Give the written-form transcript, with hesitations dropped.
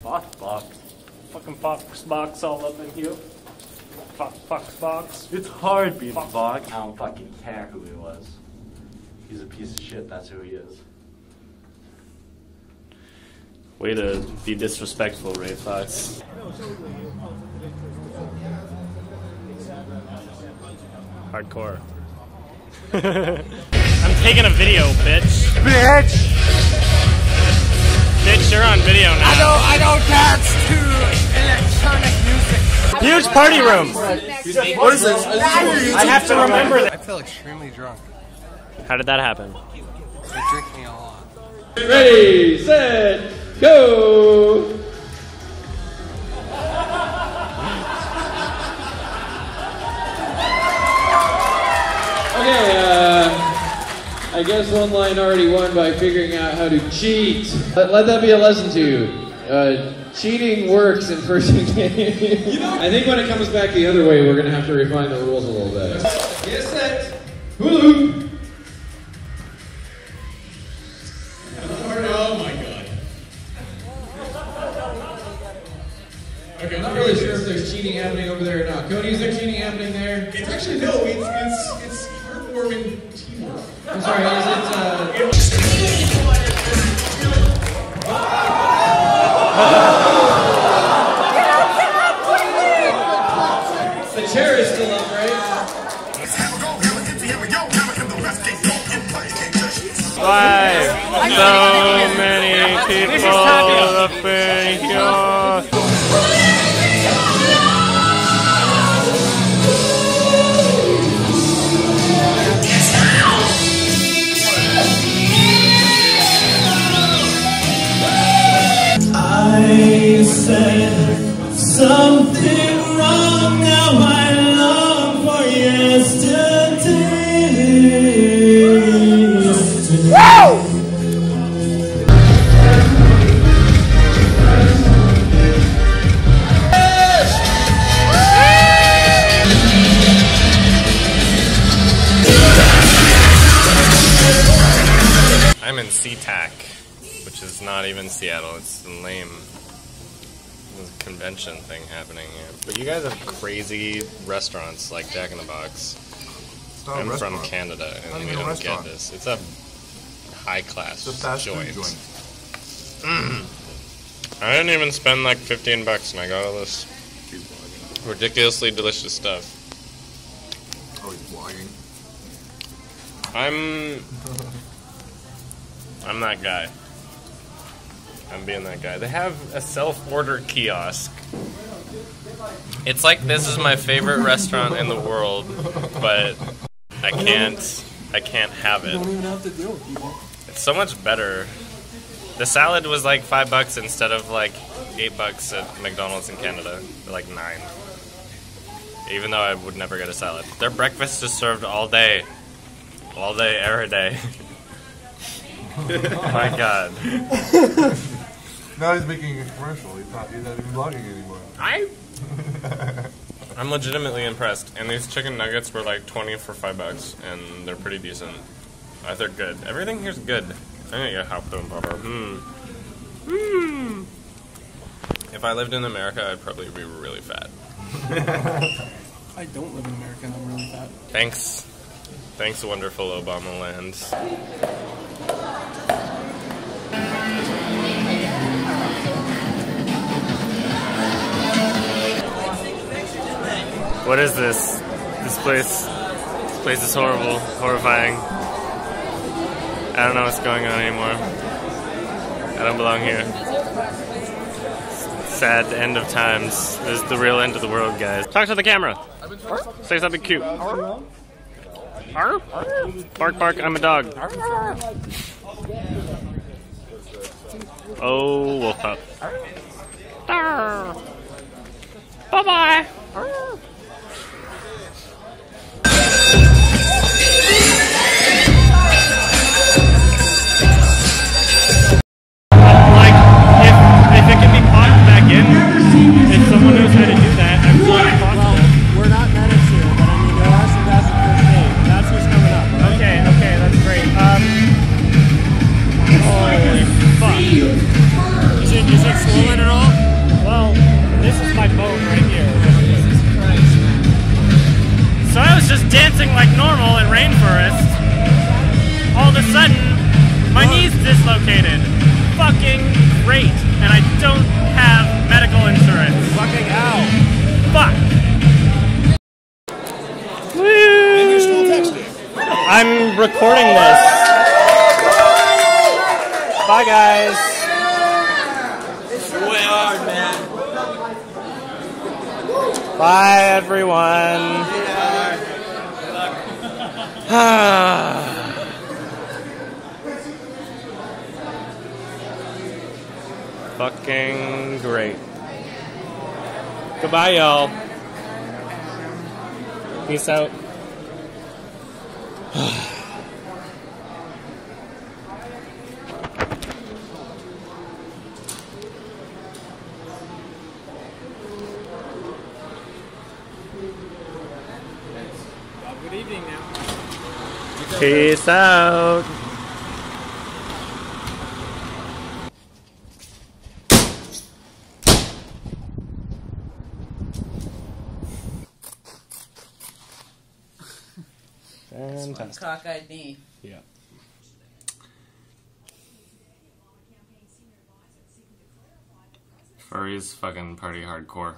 Fox. Fucking Fox box all up in here. Fox box. It's hard being Fox. I don't fucking care who he was. He's a piece of shit, that's who he is. Way to be disrespectful, RainFurrest. Hardcore. I'm taking a video, bitch. Bitch! Bitch, you're on video now. I don't dance to electronic music. Huge party room. What is this? I have to remember that. I feel extremely drunk. How did that happen? Been drinking a lot. Ready, set, go! Okay, I guess one line already won by figuring out how to cheat. Let that be a lesson to you. Cheating works in person games. I think when it comes back the other way, we're going to have to refine the rules a little bit. Get set, hula hoop. Oh my god. Okay, I'm not really sure if there's cheating happening over there or not. Cody, is there cheating happening there? It's actually no, it's heartwarming teamwork. I'm sorry, is it the chair is still up, right? Why so many people up in here? I said something wrong, now I long for yesterday. I'm in SeaTac, which is not even Seattle. It's a lame convention thing happening here. But you guys have crazy restaurants like Jack in the Box. I'm from Canada, and we don't get this. It's a high-class joint. I didn't even spend like $15, and I got all this ridiculously delicious stuff. Oh, he's vlogging. I'm that guy. I'm being that guy. They have a self-order kiosk. It's like this is my favorite restaurant in the world, but I can't have it. You don't even have to deal with people. It's so much better. The salad was like $5 instead of like $8 at McDonald's in Canada. They're like $9. Even though I would never get a salad. Their breakfast is served all day. All day, every day. My god. Now he's making a commercial. He's not even vlogging anymore. I'm legitimately impressed. And these chicken nuggets were like 20 for $5, and they're pretty decent. They're good. Everything here's good. I'm gonna get Hauptbaum Papa. If I lived in America, I'd probably be really fat. I don't live in America and I'm really fat. Thanks. Thanks, wonderful Obama land. What is this? This place is horrible, horrifying. I don't know what's going on anymore. I don't belong here. Sad end of times. This is the real end of the world, guys. Talk to the camera. Say something cute. Bark, bark, I'm a dog. Oh, wolf pup. Bye-bye. Is it swollen at all? sudden, my knee's dislocated. Fucking great. And I don't have medical insurance. Fucking ow. Fuck. And you're still texting. I'm recording this. Bye, guys. It's way hard, man. Bye, everyone. Fucking great. Goodbye, y'all. Peace out. Good evening now. Peace out. Fantastic. Cockeyed knee. Yeah. Furries fucking party hardcore.